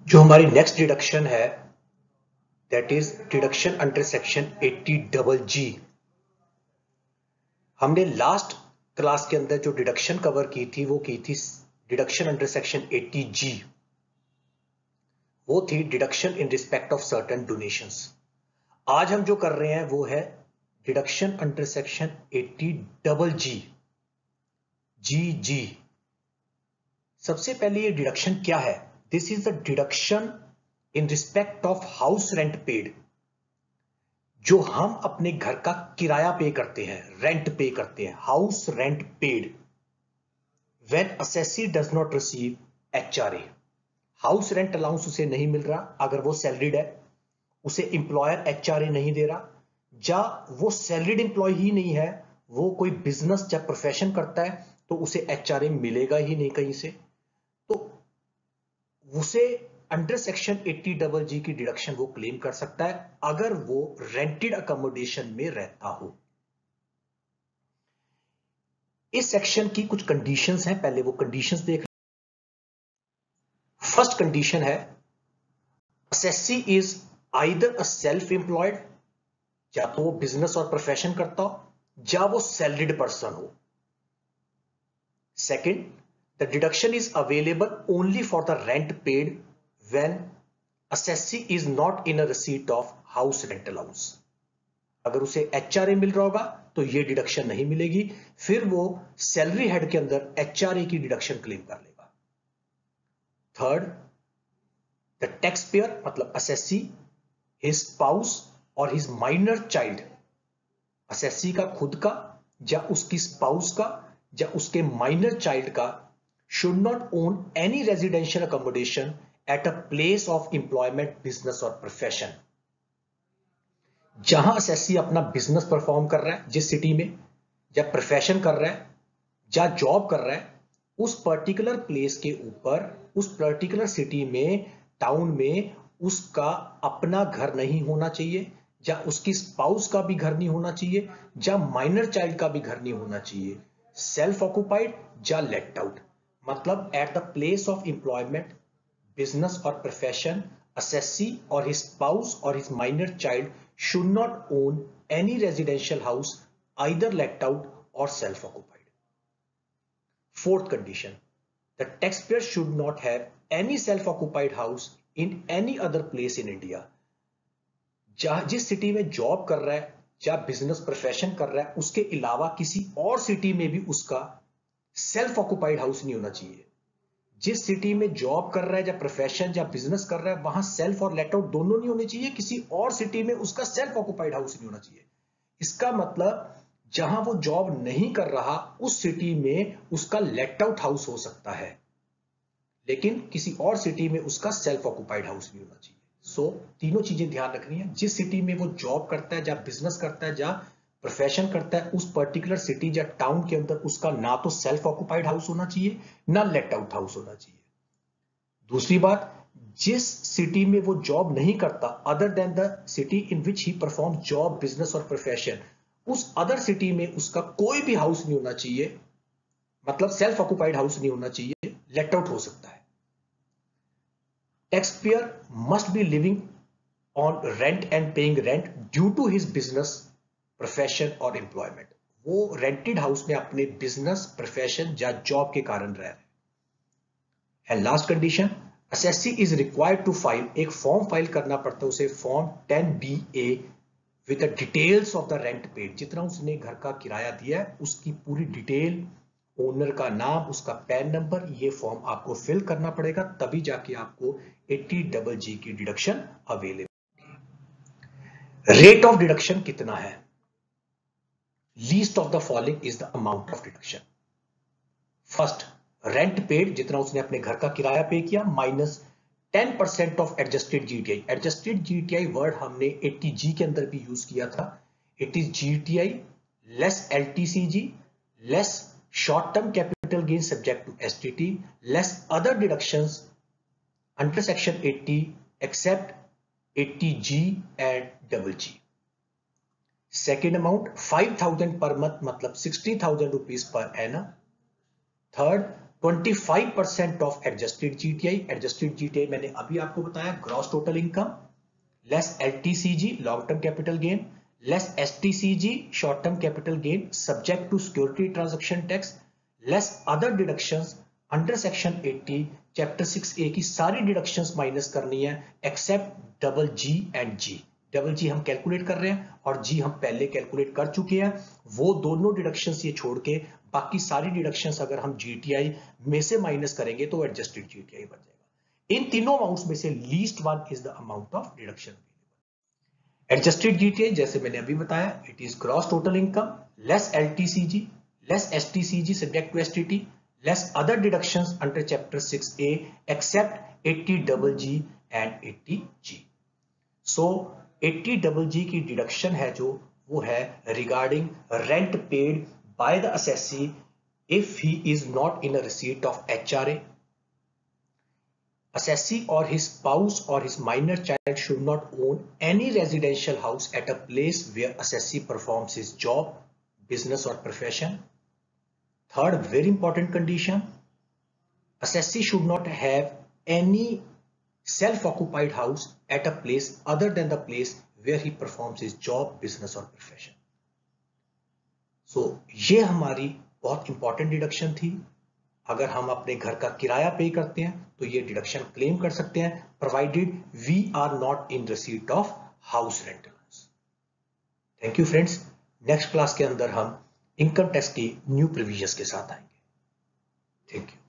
जो हमारी next deduction है that is deduction under section 80 double जी। हमने लास्ट क्लास के अंदर जो डिडक्शन कवर की थी वो की थी डिडक्शन अंडर सेक्शन 80 जी। वो थी deduction in respect of certain donations. आज हम जो कर रहे हैं वो है deduction under section 80 double G G. सबसे पहले ये डिडक्शन क्या है? This is the deduction in respect of house rent paid. जो हम अपने घर का किराया पे करते हैं, रेंट पे करते हैं, house rent paid when assessee does not receive HRA. House rent allowance उसे नहीं मिल रहा अगर वो सैलरीड है, उसे इंप्लॉयर एचआरए नहीं दे रहा, या वो सैलरीड इंप्लॉय ही नहीं है, वो कोई बिजनेस या प्रोफेशन करता है तो उसे एचआरए मिलेगा ही नहीं कहीं से, तो उसे अंडर सेक्शन 80 डबल जी की डिडक्शन वो क्लेम कर सकता है अगर वो रेंटेड अकोमोडेशन में रहता हो। इस सेक्शन की कुछ कंडीशंस हैं, पहले वो कंडीशंस देख। फर्स्ट कंडीशन है assessee is either a self employed, या तो वो बिजनेस और प्रोफेशन करता हो या वो सैलरीड पर्सन हो। Second, the deduction is available only for the rent paid when assessee is not in a receipt of house rent allowance। अगर उसे एचआरए मिल रहा होगा तो ये डिडक्शन नहीं मिलेगी, फिर वो सैलरी हेड के अंदर एचआरए की डिडक्शन क्लेम कर लेगा। थर्ड, द टैक्स पेयर मतलब असेसी, हिज स्पाउस और हिज माइनर चाइल्ड, असेसी का खुद का या उसकी स्पाउस का या उसके माइनर चाइल्ड का, should not own any residential accommodation at a place of employment, business और प्रोफेशन। जहां असेसी अपना बिजनेस परफॉर्म कर रहा है, जिस सिटी में, या प्रोफेशन कर रहा है या जॉब कर रहा है, उस पर्टिकुलर प्लेस के ऊपर, उस पर्टिकुलर सिटी में, टाउन में उसका अपना घर नहीं होना चाहिए, या उसकी स्पाउस का भी घर नहीं होना चाहिए, या माइनर चाइल्ड का भी घर नहीं होना चाहिए। सेल्फ ऑक्युपाइड या लेट आउट, मतलब at the place of employment, business और profession, assessee or his spouse or his minor child should not own any residential house, either let out or self-occupied. Fourth condition, the taxpayer should not have any self-occupied house in any other place in India। जिस city में job कर रहा है या business profession कर रहा है उसके अलावा किसी और सिटी में भी उसका सेल्फ ऑक्युपाइड हाउस नहीं होना चाहिए। जिस सिटी में जॉब कर रहा है या प्रोफेशन या बिजनेस कर रहा है वहां सेल्फ और लेट आउट दोनों नहीं होने चाहिए, किसी और सिटी में उसका सेल्फ ऑक्युपाइड हाउस नहीं होना चाहिए। इसका मतलब जहां वो जॉब नहीं कर रहा उस सिटी में उसका लेट आउट हाउस हो सकता है, लेकिन किसी और सिटी में उसका सेल्फ ऑक्युपाइड हाउस नहीं होना चाहिए। सो तीनों चीजें ध्यान रखनी है, जिस सिटी में वो जॉब करता है या बिजनेस करता है या प्रोफेशन करता है उस पर्टिकुलर सिटी या टाउन के अंदर उसका ना तो सेल्फ ऑक्युपाइड हाउस होना चाहिए ना लेट आउट हाउस होना चाहिए। दूसरी बात, जिस सिटी में वो जॉब नहीं करता other than the city in which he perform job, business और प्रोफेशन, उस अदर सिटी में उसका कोई भी हाउस नहीं होना चाहिए, मतलब सेल्फ ऑक्युपाइड हाउस नहीं होना चाहिए, लेट आउट हो सकता है। Taxpayer must be living on rent and paying rent due to his business, profession और एम्प्लॉयमेंट। वो रेंटेड हाउस में अपने बिजनेस, प्रोफेशन या जॉब के कारण रह रहे हैं। And last condition, assessee is required to file, एक फॉर्म फाइल करना पड़ता है उसे, form 10BA with the details of the rent paid. जितना उसने घर का किराया दिया है उसकी पूरी डिटेल, ओनर का नाम, उसका पैन नंबर, ये फॉर्म आपको फिल करना पड़ेगा, तभी जाके आपको 80 डबल जी की deduction available. Rate of deduction कितना है? Least of the following is the amount of deduction. First, rent paid, जितना उसने अपने घर का किराया पे किया, minus 10% of adjusted GTI. Adjusted GTI word हमने 80G के अंदर भी यूज किया था। It is GTI less LTCG less short term capital gain subject to STT less other deductions under section 80 except 80G and double G. Second amount 5,000 per month, मतलब 60,000 rupees per annum. Third, 25% of adjusted GTI. Adjusted GTI मैंने अभी आपको बताया, gross total income less LTCG long term capital gain less STCG short term capital gain subject to security transaction tax less other deductions under section 80 chapter 6A की सारी deductions minus करनी है except double G and G. Double G हम calculate कर रहे हैं और जी हम पहले कैलकुलेट कर चुके हैं। वो दोनों डिडक्शंस ये छोड़ के बाकी सारी डिडक्शंस अगर हम जीटीआई में से माइनस करेंगे तो एडजस्टेड जीटीआई बन जाएगा। इन तीनों अमाउंट्स में से least one is the amount of deduction. Adjusted GTI जैसे मैंने अभी बताया, it is gross total income less LTCG less STCG subject to STT less other deductions under chapter 6A except 80GG and 80G। so 80GG की deduction है जो वो है regarding rent paid by the assessee if he is not in a receipt of HRA। assessee or his spouse or his minor child should not own any residential house at a place where assessee performs his job, business or profession। Third, very important condition, assessee should not have any self-occupied house at a place other than the place where he performs his job, business or profession। So, ये हमारी बहुत important deduction थी। अगर हम अपने घर का किराया पे करते हैं तो ये डिडक्शन क्लेम कर सकते हैं, provided we are not in receipt of house rentals. Thank you friends. Next class के अंदर हम इनकम टैक्स की न्यू प्रोविजंस के साथ आएंगे। Thank you.